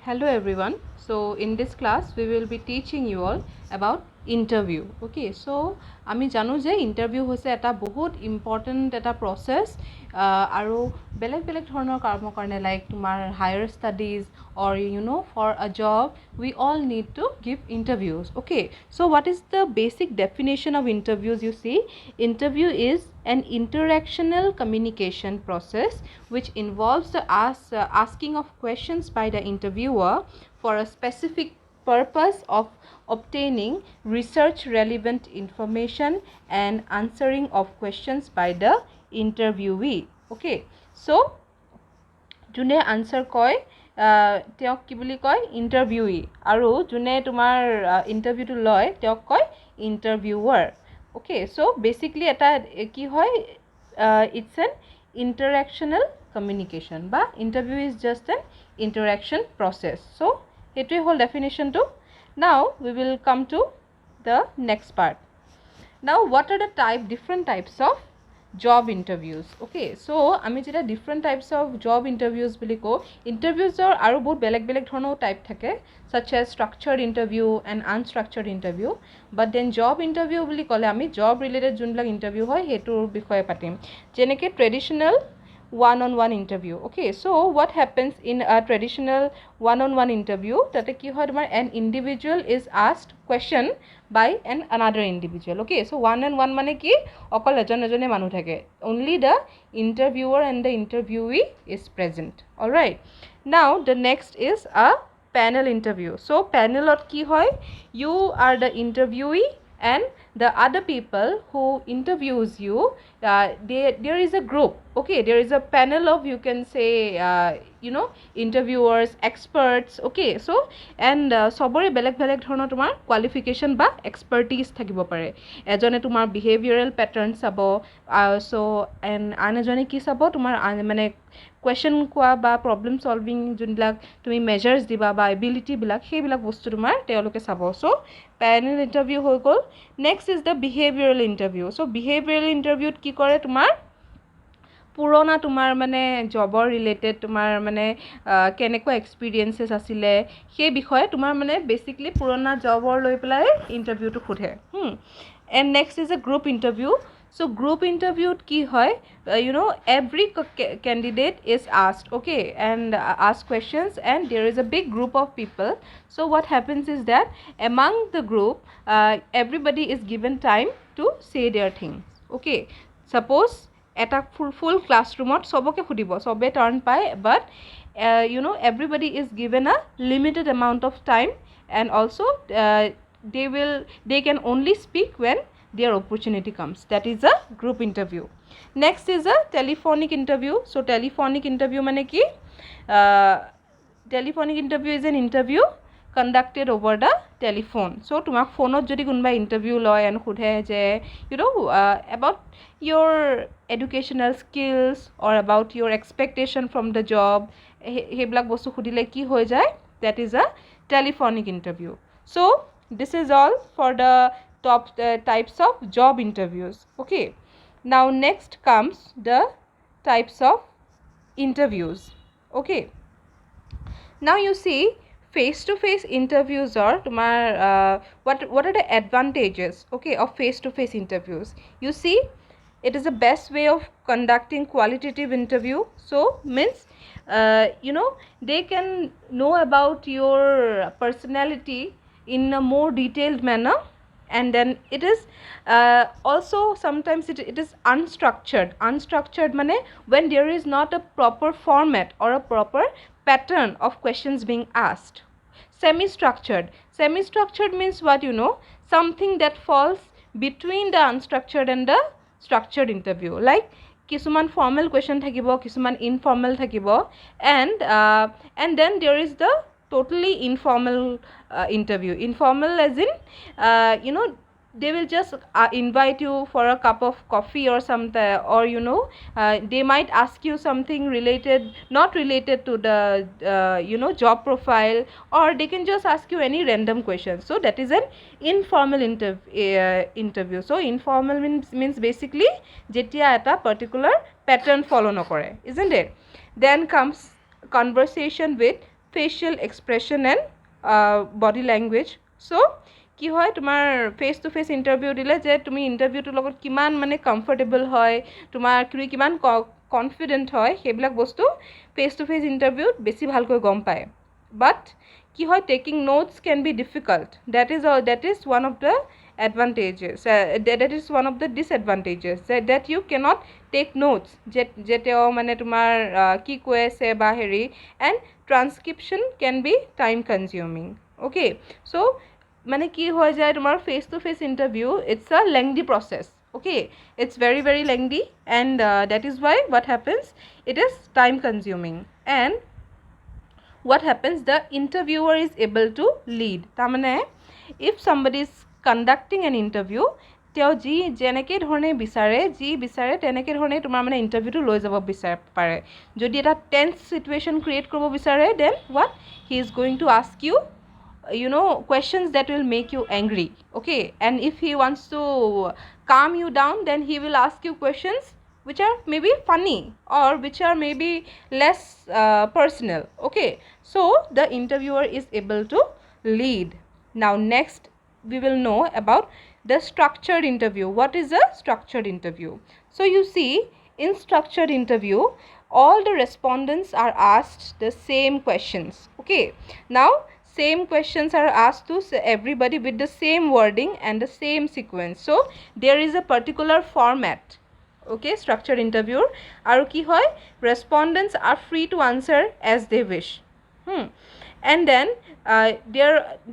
Hello everyone. So in this class we will be teaching you all about interview. Okay, so আমি জানো যে interview হৈছে এটা বহুত ইম্পৰ্টেণ্ট এটা প্ৰচেছ আৰু বেলেগ বেলেগ ধৰণৰ কামৰ কাৰণে লাইক তোমাৰ higher studies or for a job we all need to give interviews. Okay, so what is the basic definition of interviews? You see, interview is an interactional communication process which involves the asking of questions by the interviewer for a specific purpose of obtaining research relevant information and answering of questions by the interviewee. Okay, so june answer koi তেওঁক কি বুলি কয় ইণ্টাৰভিউই আৰু যোনে তোমাৰ ইণ্টাৰভিউটো লয় তেওঁক কয় ইণ্টাৰভিউৱাৰ ওকে চ' বেচিকলি এটা কি হয় ইটছ এন ইণ্টাৰেকশ্যনেল কমিউনিকেশ্যন বা interview is just an interaction process so' সেইটোৱে হ'ল ডেফিনেশ্যনটো now we will come to the next part now what are the different types of job interviews. Okay, so আমি যেটা different types of job interviews বুলি কওঁ ইণ্টাৰভিউজৰ আৰু বহুত বেলেগ বেলেগ ধৰণৰ টাইপ থাকে such as structured interview and unstructured interview, but then job interview বুলি ক'লে আমি job related যোনবিলাক ইণ্টাৰভিউ হয় সেইটোৰ বিষয়ে পাতিম যেনেকৈ traditional one-on-one interview. Okay, so what happens in a traditional one-on-one interview? Tate ki hoy tomar an individual is asked question by another individual. Okay, so one-on-one mane ki okol ejon manu thake, only the interviewer and the interviewee is present. All right, now the next is a panel interview. So panelot ki hoy, you are the interviewee and the other people who interviews you, there is a group. Okay, there is a panel of, you can say, interviewers, experts. Okay, so and sobore beleg dhৰণৰ তোমাৰ qualification বা expertise থাকিব পাৰে এজনে তোমাৰ behavioral patterns চাব so and আন এজনে কি চাব তোমাৰ মানে question কোৱা বা problem solving যোনবিলাক তুমি measures দিবা বা ability বিলাক সেইবিলাক বস্তু তোমাৰ তেওঁলোকে চাব so panel interview হৈ গ'ল next is the behavioral interview so behavioral interview কি কৰে তোমাৰ পুৰণা তোমাৰ মানে জবৰ ৰিলেটেড তোমাৰ মানে কেনেকুৱা এক্সপিৰিয়েন্সেছ আছিলে সেই বিষয়ে তোমাৰ মানে বেসিক্যালি পুৰণা জবৰ লৈ পেলাই ইন্টাৰভিউটো সোধে and next is a group interview. So group interview ki hoy, every candidate is asked, okay, and ask questions and there is a big group of people. So what happens is that among the group everybody is given time to say their things. Okay, suppose এটা full classroomত সবকে খুদিব সবে turn পায় but everybody is given a limited amount of time and also they can only speak when their opportunity comes. That is a group interview. Next is a telephonic interview. So telephonic interview mane ki telephonic interview is an interview conducted over the telephone. So তোমাক ফোনত যদি কোনোবা interview লয় and সোধে যে about your educational skills or about your expectation from the job সেইবিলাক বস্তু সুধিলে কি হৈ যায় that is a telephonic interview. So this is all for the top types of job interviews. Okay, now next comes the types of interviews. Okay, now you see face-to-face interviews are what are the advantages, okay, of face-to-face interviews? You see, it is the best way of conducting qualitative interview. So means they can know about your personality in a more detailed manner, and then it is also sometimes it is unstructured mane when there is not a proper format or a proper pattern of questions being asked. Semi-structured means what? Something that falls between the unstructured and the structured interview, like কিছুমান formal question থাকিব কিছুমান informal থাকিব and then there is the totally informal interview. Informal as in they will just invite you for a cup of coffee or something, or they might ask you something not related to the job profile, or they can just ask you any random question. So that is an informal interview. So informal means basically jetia eta particular pattern follow nokore, isn't it? Then comes conversation with facial expression and body language. So কি হয় তোমাৰ face to face interview দিলে যে তুমি ইণ্টাৰভিউটোৰ লগত কিমান মানে comfortable হয়, তোমাৰ তুমি কিমান কনফিডেণ্ট হয়, সেইবিলাক বস্তু ফেচ টু ফেচ ইণ্টাৰভিউত বেছি ভালকৈ গম পায়. বাট কি হয়, taking notes can be difficult. that is one of the advantages, that is one of the disadvantages, that you cannot take notes যে তেওঁ মানে তোমাৰ কি কৈ আছে বা হেৰি, and transcription can be time consuming. okay, so মানে কি হৈ যায় তোমাৰ face to face interview, it's a lengthy process. okay, it's very very lengthy, and that is why what happens, it is time consuming. And what happens, the interviewer is able to lead. তাৰমানে if somebody is conducting an interview, তেওঁ যি যেনেকৈ ধৰণে বিচাৰে তেনেকৈ ধৰণে তোমাৰ মানে ইণ্টাৰভিউটো লৈ যাব পাৰে. যদি এটা টেন্স চিটুৱেশ্যন ক্ৰিয়েট কৰিব বিচাৰে, then what he is going to ask you, questions that will make you angry. okay, and if he wants to calm you down, then he will ask you questions which are maybe funny or which are maybe less personal. okay, so the interviewer is able to lead. Now next we will know about the structured interview. What is a structured interview? So you see, in structured interview, all the respondents are asked the same questions. okay, now same questions are asked to everybody with the same wording and the same sequence. So there is a particular format. okay, structured interview. aru ki hoy, respondents are free to answer as they wish. And then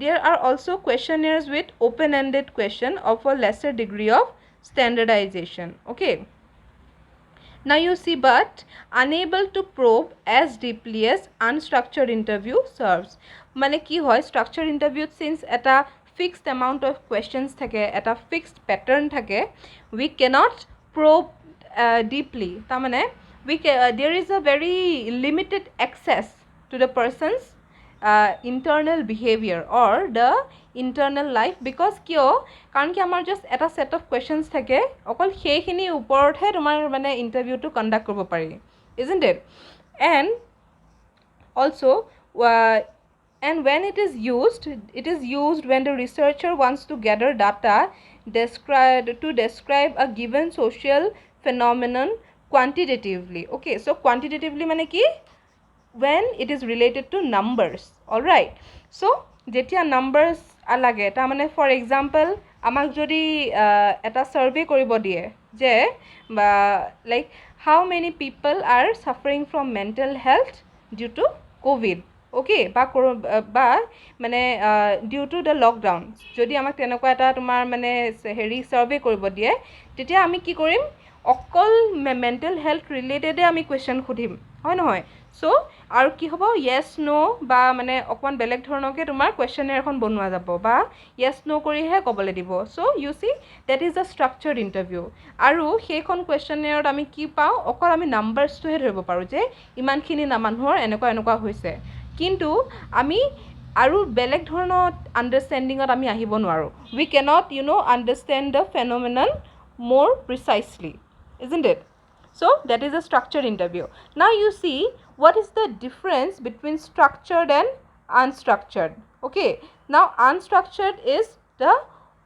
there are also questionnaires with open-ended question of a lesser degree of standardization. okay, now you see, but unable to probe as deeply as unstructured interview serves. মানে কি হয়, structured interview since এটা fixed amount of questions থাকে, এটা fixed pattern থাকে, we cannot probe deeply. তাৰমানে there is a very limited access to the person's internal behavior or the internal life, because কিয়, কাৰণ কি আমাৰ জাষ্ট এটা set of questions থাকে, অকল সেইখিনি ওপৰতহে তোমাৰ মানে ইণ্টাৰভিউটো কণ্ডাক্ট কৰিব পাৰি, isn't it? And also and when it is used when the researcher wants to gather data to describe a given social phenomenon quantitatively. okay, so quantitatively মানে কি, when it is related to numbers. all right, so যেতিয়া numbers লাগে, তাৰমানে for example আমাক যদি এটা survey কৰিব দিয়ে যে like how many people are suffering from mental health due to covid, okay, বা মানে due to the lockdown, যদি আমাক তেনেকুৱা এটা তোমাৰ মানে হেৰি survey কৰিব দিয়ে, তেতিয়া আমি কি কৰিম, অকল মেণ্টেল হেল্থ ৰিলেটেডে আমি কুৱেশ্যন সুধিম, হয় নহয়? চ' আৰু কি হ'ব, য়েছ ন' বা মানে অকণমান বেলেগ ধৰণৰকৈ তোমাৰ কুৱেশ্যনেৰ এখন বনোৱা যাব বা য়েছ ন' কৰিহে ক'বলৈ দিব. So' you see, that is the structured interview. আৰু সেইখন কুৱেশ্যনেৰত আমি কি পাওঁ, অকল আমি নাম্বাৰছটোহে ধৰিব পাৰোঁ যে ইমানখিনি মানুহৰ এনেকুৱা এনেকুৱা হৈছে, কিন্তু আমি আৰু বেলেগ ধৰণৰ আণ্ডাৰষ্টেণ্ডিঙত আমি আহিব নোৱাৰোঁ. We cannot understand the phenomenon more precisely, isn't it? So that is a structured interview. Now you see, what is the difference between structured and unstructured? okay, now unstructured is the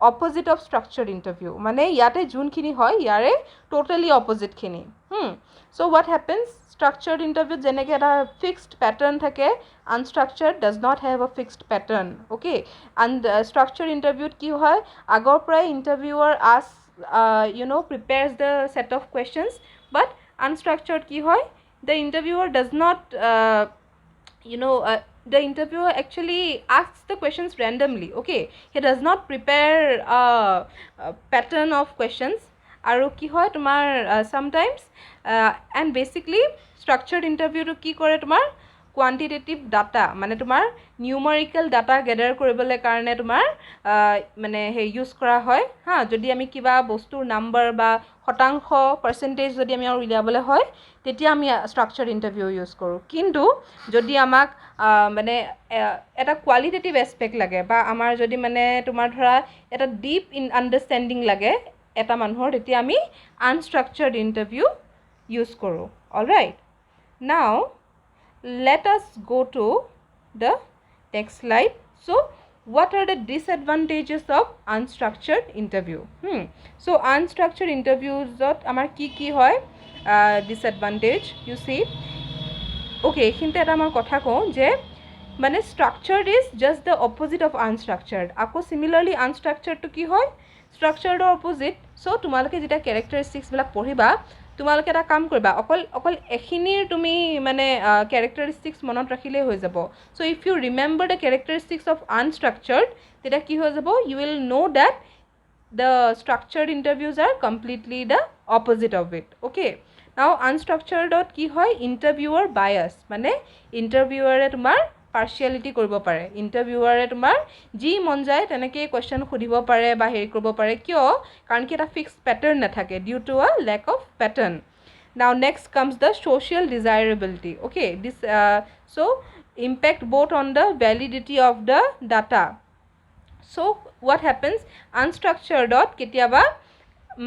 opposite of structured interview. মানে ইয়াতে যোনখিনি হয় ইয়াৰে totally opposite খিনি. So what happens, structured interview যেনেকৈ এটা fixed pattern থাকে, unstructured does not have a fixed pattern. okay, and structured interview কি হয়, আগৰ পৰাই interviewer prepares the set of questions, but unstructured ki hoy, the interviewer does not the interviewer actually asks the questions randomly. okay, he does not prepare a pattern of questions. aru ki hoy tumar sometimes and basically structured interview to ki kore tumar quantitative data, মানে তোমাৰ numerical data গেডাৰ কৰিবলৈ কাৰণে তোমাৰ মানে সেই use কৰা হয়. যদি আমি কিবা বস্তুৰ নাম্বাৰ বা শতাংশ পাৰ্চেণ্টেজ যদি আমি আৰু উলিয়াবলৈ হয়, তেতিয়া আমি ষ্ট্ৰাকচাৰ্ড ইণ্টাৰভিউ ইউজ কৰোঁ. কিন্তু যদি আমাক মানে এটা কোৱালিটেটিভ এছপেক্ট লাগে বা আমাৰ যদি মানে তোমাৰ ধৰা এটা ডিপ আণ্ডাৰষ্টেণ্ডিং লাগে এটা মানুহৰ, তেতিয়া আমি আনষ্ট্ৰাকচাৰ্ড ইণ্টাৰভিউ ইউজ কৰোঁ. অলৰাইট, নাও let us go to the next slide. So what are the disadvantages of unstructured interview? So unstructured interviews amar ki hoy disadvantage, you see. Okay, এইখিনিতে এটা মই কথা কওঁ যে মানে structured is just the opposite of unstructured. আকৌ similarly unstructured to কি হয় structured opposite. So তোমালোকে যেটা characteristics বিলাক পঢ়িবা তোমালোকে এটা কাম কৰিবা অকল এখিনিৰ তুমি মানে characteristics মনত ৰাখিলে হৈ যাব. So if you remember the characteristics of unstructured তেতিয়া কি হৈ যাব, you will know that the structured interviews are completely the opposite of it. Okay, now unstructured কি হয় interviewer bias, মানে interviewer তোমাৰ partiality কৰিব পাৰে, interviewer তোমাৰ যি মন যায় তেনেকৈ question সুধিব পাৰে বা হেৰি কৰিব পাৰে, কিয় কাৰণ কি এটা fixed pattern নাথাকে due to a lack of pattern. Now next comes the social desirability. Okay, this so impact both on the validity of the data. So what happens unstructured কেতিয়াবা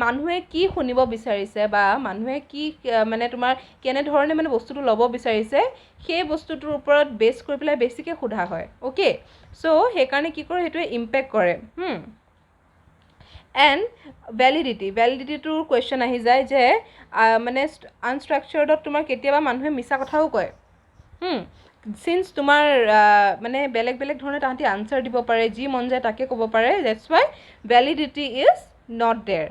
মানুহে কি শুনিব বিচাৰিছে বা মানুহে কি মানে তোমাৰ কেনে ধৰণে মানে বস্তুটো ল'ব বিচাৰিছে সেই বস্তুটোৰ ওপৰত বেছ কৰি পেলাই বেছিকৈ সোধা হয়. ওকে, চ' সেইকাৰণে কি কৰে সেইটোৱে ইম্পেক্ট কৰে. এণ্ড ভেলিডিটিটোৰ কুৱেশ্যন আহি যায় যে মানে আনষ্ট্ৰাকচাৰ্ডত তোমাৰ কেতিয়াবা মানুহে মিছা কথাও কয়. সিন্স তোমাৰ মানে বেলেগ বেলেগ ধৰণে তাহাঁতি আনচাৰ দিব পাৰে, যি মন যায় তাকে ক'ব পাৰে, that's Y validity is not there.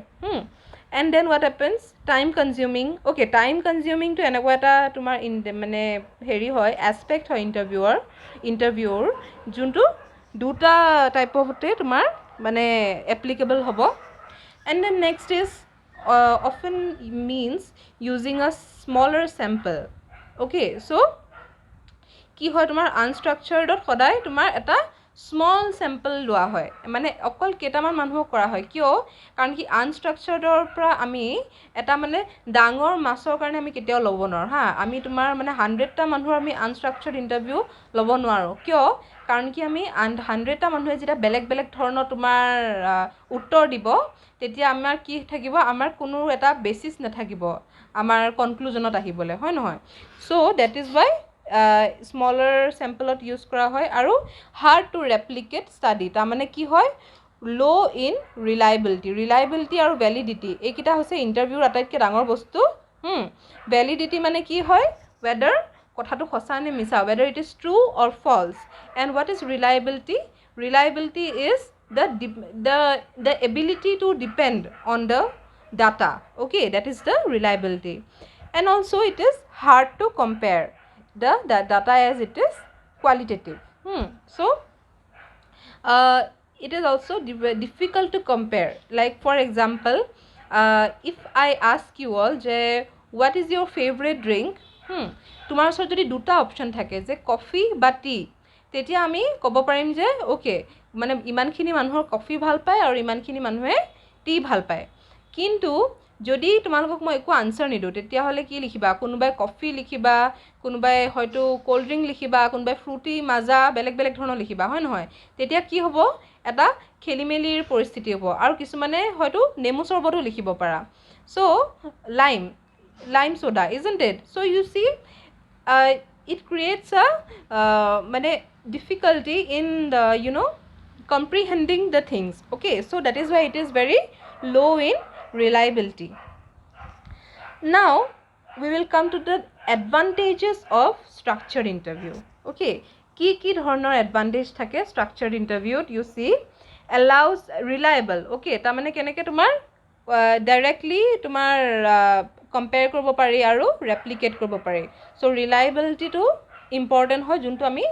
And then what happens, time consuming. Okay, time consuming to এনেকুৱা এটা তোমাৰ মানে হেৰি হয় এছপেক্ট হয় ইণ্টাৰভিউৰ যোনটো দুটা টাইপতে তোমাৰ মানে এপ্লিকেবল হ'ব. And then next is often means using a smaller sample. Okay, so কি হয় তোমাৰ আনষ্ট্ৰাকচাৰ্ডত সদায় তোমাৰ এটা স্মল চেম্পল লোৱা হয়, মানে অকল কেইটামান মানুহক কৰা হয়, কিয় কাৰণ কি আনষ্ট্ৰাকচাৰ্ডৰ পৰা আমি এটা মানে ডাঙৰ মাছৰ কাৰণে আমি কেতিয়াও ল'ব নোৱাৰোঁ আমি তোমাৰ মানে 100টা মানুহৰ আমি আনষ্ট্ৰাকচাৰ্ড ইণ্টাৰভিউ ল'ব নোৱাৰোঁ, কিয় কাৰণ কি আমি 100টা মানুহে যেতিয়া বেলেগ বেলেগ ধৰণৰ তোমাৰ উত্তৰ দিব তেতিয়া আমাৰ কি থাকিব, আমাৰ কোনো এটা বেচিছ নাথাকিব আমাৰ কনক্লুজনত আহিবলৈ, হয় নহয়. So' that is why smaller চেম্পলত ইউজ কৰা হয় আৰু হাৰ্ড টু ৰেপ্লিকেট ষ্টাডি, তাৰমানে কি হয় ল' ইন ৰিলায়েবিলিটি আৰু ভেলিডিটি এইকেইটা হৈছে ইণ্টাৰভিউৰ আটাইতকৈ ডাঙৰ বস্তু. ভেলিডিটি মানে কি হয় ৱেডাৰ কথাটো সঁচা নে মিছা, whether it is true or false. And what is reliability is the ability to depend on the data. Okay, that is the reliability. And also it is hard to compare the data as it is qualitative. So it is also difficult to compare. Like for example, if I ask you all যে what is your favorite drink, তোমাৰ ওচৰত যদি দুটা option থাকে যে coffee বা T, তেতিয়া আমি ক'ব পাৰিম যে অ'কে মানে ইমানখিনি মানুহৰ কফি ভাল পায় আৰু ইমানখিনি মানুহে টি ভাল পায়. কিন্তু যদি তোমালোকক মই একো আনচাৰ নিদিওঁ তেতিয়াহ'লে কি লিখিবা, কোনোবাই কফি লিখিবা, কোনোবাই হয়তো ক'ল্ড ড্ৰিংক লিখিবা, কোনোবাই ফ্ৰুটি মাজা বেলেগ বেলেগ ধৰণৰ লিখিবা, হয় নহয়. তেতিয়া কি হ'ব এটা খেলি মেলিৰ পৰিস্থিতি হ'ব আৰু কিছুমানে হয়তো নেমু চৰ্বতো লিখিব পাৰা. চ' লাইম soda, isn't it? So you see it creates a মানে difficulty in the comprehending the things. Okay, so that is why it is very low in reliability. Now we will come to the advantages of structured interview. Okay, কি ধৰণৰ advantage থাকে structured interviewত, you see allows reliable. Okay, তাৰমানে কেনেকৈ তোমাৰ directly তোমাৰ compare কৰিব পাৰি আৰু ৰেপ্লিকেট কৰিব পাৰি. চ' ৰিলায়েবিলিটিটো ইম্পৰ্টেণ্ট হয় যোনটো আমি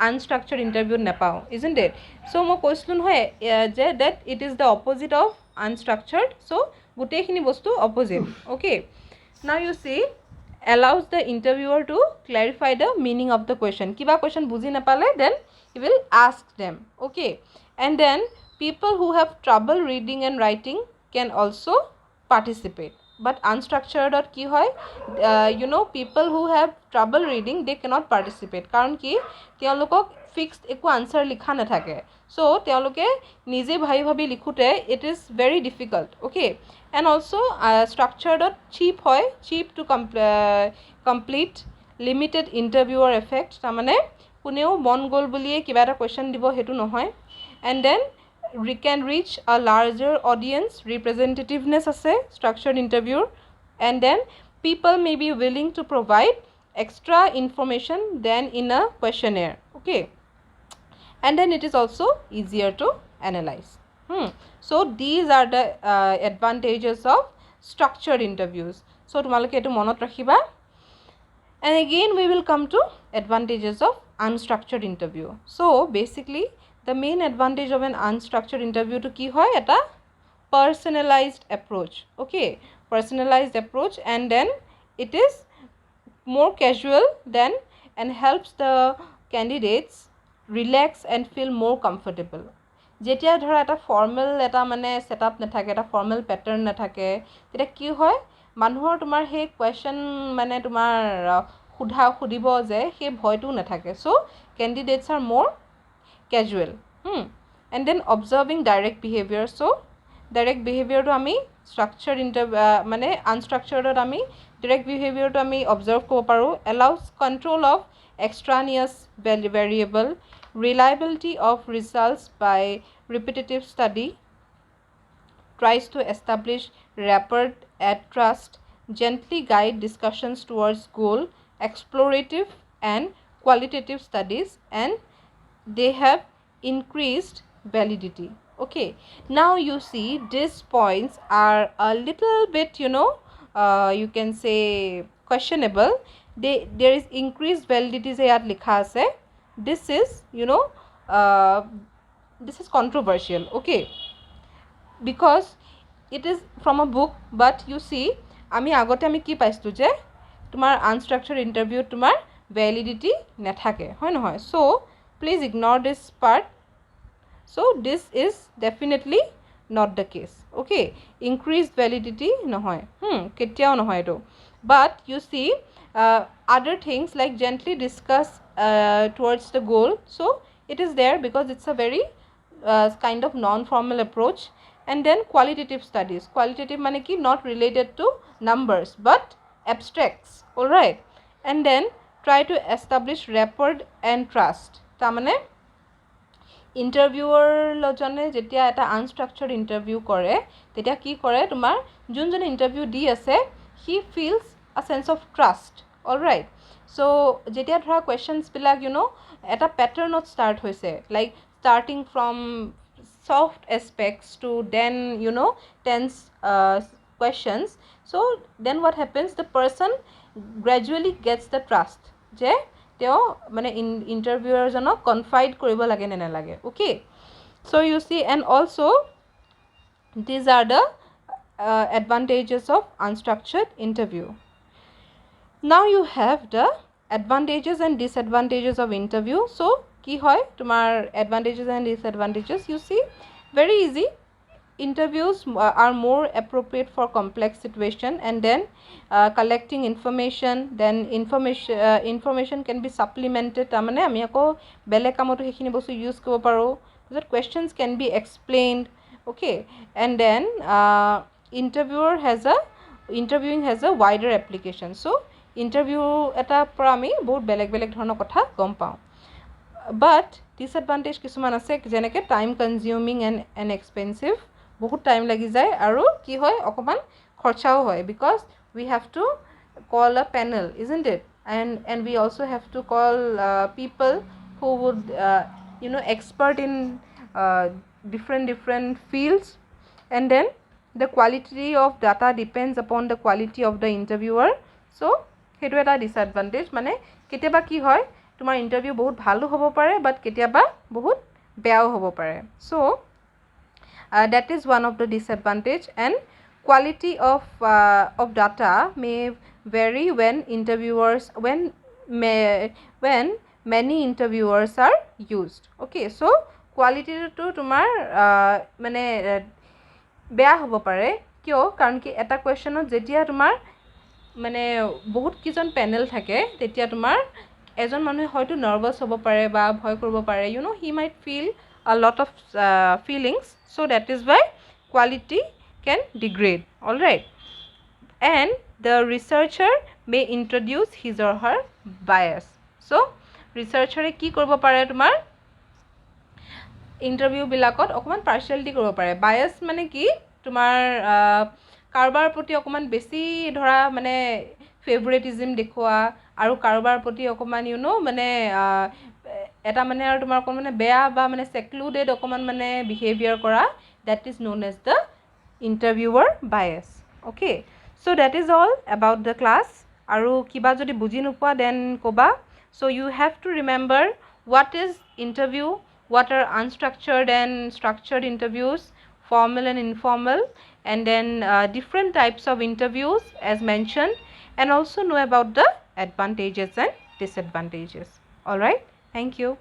আনষ্ট্ৰাকচাৰ্ড ইণ্টাৰভিউত নাপাওঁ, isn't it? চ' মই কৈছিলোঁ নহয় যে that it is the opposite of unstructured. So' গোটেইখিনি বস্তু opposite. Okay, now you see allows the interviewer to clarify the meaning of the question. কিবা question বুজি নাপালে then he will ask them. Okay, and then people who have trouble reading and writing can also participate. But unstructured কি হয় people who have trouble reading they cannot participate কাৰণ কি তেওঁলোকক fixed একো answer লিখা নাথাকে. চ' তেওঁলোকে নিজে ভাবি লিখোঁতে it is very difficult. Okay, and also' ষ্ট্ৰাকচাৰ্ডত চিপ টু কমপ্লিট লিমিটেড ইণ্টাৰভিউৰ এফেক্ট, তাৰমানে কোনেও মন গ'ল বুলিয়ে কিবা এটা কুৱেশ্যন দিব সেইটো নহয় and then we can reach a larger audience representativeness আছে structured interview and then people may be willing to provide extra information than in a questionnaire okay and then it is also easier to analyze so these are the advantages of structured interviews so তোমালোকে এটো মনত ৰাখিবা and again we will come to advantages of unstructured interview so basically the main advantage of an unstructured interview to ki hoy eta personalized approach okay personalized approach and then it is more casual than and helps the candidates relax and feel more comfortable jetia dhora eta formal eta mane setup na thake eta formal pattern na thake teta ki hoy মানুহৰ তোমাৰ হে question মানে তোমাৰ সুধিব যে হে ভয়টো না থাকে so candidates are more casual and then observing direct behavior so direct behavior to ami structured mane unstructured ami direct behavior to ami observe kobo paru allows control of extraneous variable reliability of results by repetitive study tries to establish rapport and trust gently guide discussions towards goal explorative and qualitative studies and they have increased validity okay now you see these points are a little bit you can say questionable there is increased validity se yat likha ase this is this is controversial okay because it is from a book but you see আমি আগতে আমি কি পাইছো যে তোমার unstructured interview তোমার validity না থাকে হয় নহয় so please ignore this part so this is definitely not the case okay increased validity nohoy ketiao nohoy eto but you see other things like gently discuss towards the goal so it is there because it's a very kind of non formal approach and then qualitative studies qualitative mane ki not related to numbers but abstracts all right and then try to establish rapport and trust ta mane ইন্টাৰভিউৰ লজনে যেতিয়া এটা আনস্ট্ৰাকচাৰ্ড interview কৰে তেতিয়া কি কৰে তোমাৰ যোনজনে interview দি আছে he feels a sense of trust alright so যেতিয়া ধৰা কোৱেশ্চনস বিলাক এটা প্যাটাৰ্নত স্টার্ট হৈছে like starting from soft aspects to then tense questions so then what happens the person gradually gets the trust je teo mane interviewer janok confide koribo lage ne na lage okay so you see and also these are the advantages of unstructured interview now you have the advantages and disadvantages of interview so কি হয় তোমার advantages and disadvantages you see very easy interviews are more appropriate for complex situation and then collecting information then information can be supplemented tamane ami ako bele kamoto hekhini bostu use kobo paro that questions can be explained okay and then interviewing has a wider application so interview eta pora ami bahut belek dhoroner kotha gom pao but disadvantage কিছুমান আছে যেনেকে time consuming and expensive বহুত time লাগি যায় আৰু কি হয় অকমান খৰচাও হয় because we have to call a panel isn't it and we also have to call people who would expert in different fields and then the quality of data depends upon the quality of the interviewer so hetu eta disadvantage মানে কেতিয়াবা কি হয় তোমার interview বহুত ভালো হবো পারে বাট কেতিয়াবা বহুত বেয়াও হবো পারে so that is one of the disadvantage and quality of data may vary when many interviewers are used okay so quality to তোমার মানে বেয়া হবো পারে কিয় কারণ কি এটা কোয়েশ্চনত যেতিয়া তোমার মানে বহুত কিজন প্যানেল থাকে তেতিয়া তোমার এজন মানুহে হয়তো নার্ভাস হব পারে বা ভয় করব পারে he might feel a lot of feelings so that is why quality can degrade all right and the researcher may introduce his or her bias so ৰিচাৰ্চাৰে কি কৰিব পাৰে তোমাৰ ইণ্টাৰভিউবিলাকত অকণমান পাৰ্চিয়েলিটি কৰিব পাৰে বায়াছ মানে কি তোমাৰ কাৰোবাৰ প্ৰতি অকণমান বেছি ধৰা মানে ফেভৰেটিজিম দেখুওৱা আৰু কাৰোবাৰ প্ৰতি অকণমান মানে এটা মানে আৰু তোমাৰ অকণমান মানে বেয়া বা মানে চেক্লুডেড অকণমান মানে বিহেভিয়াৰ কৰা that is known as the interviewer bias okay so' that is all about the class আৰু কিবা যদি বুজি নোপোৱা দেন ক'বা so' you have to remember what is interview, what are unstructured and structured interviews, formal and informal, and then different types of interviews as mentioned, and also know about the advantages and disadvantages. All right, thank you.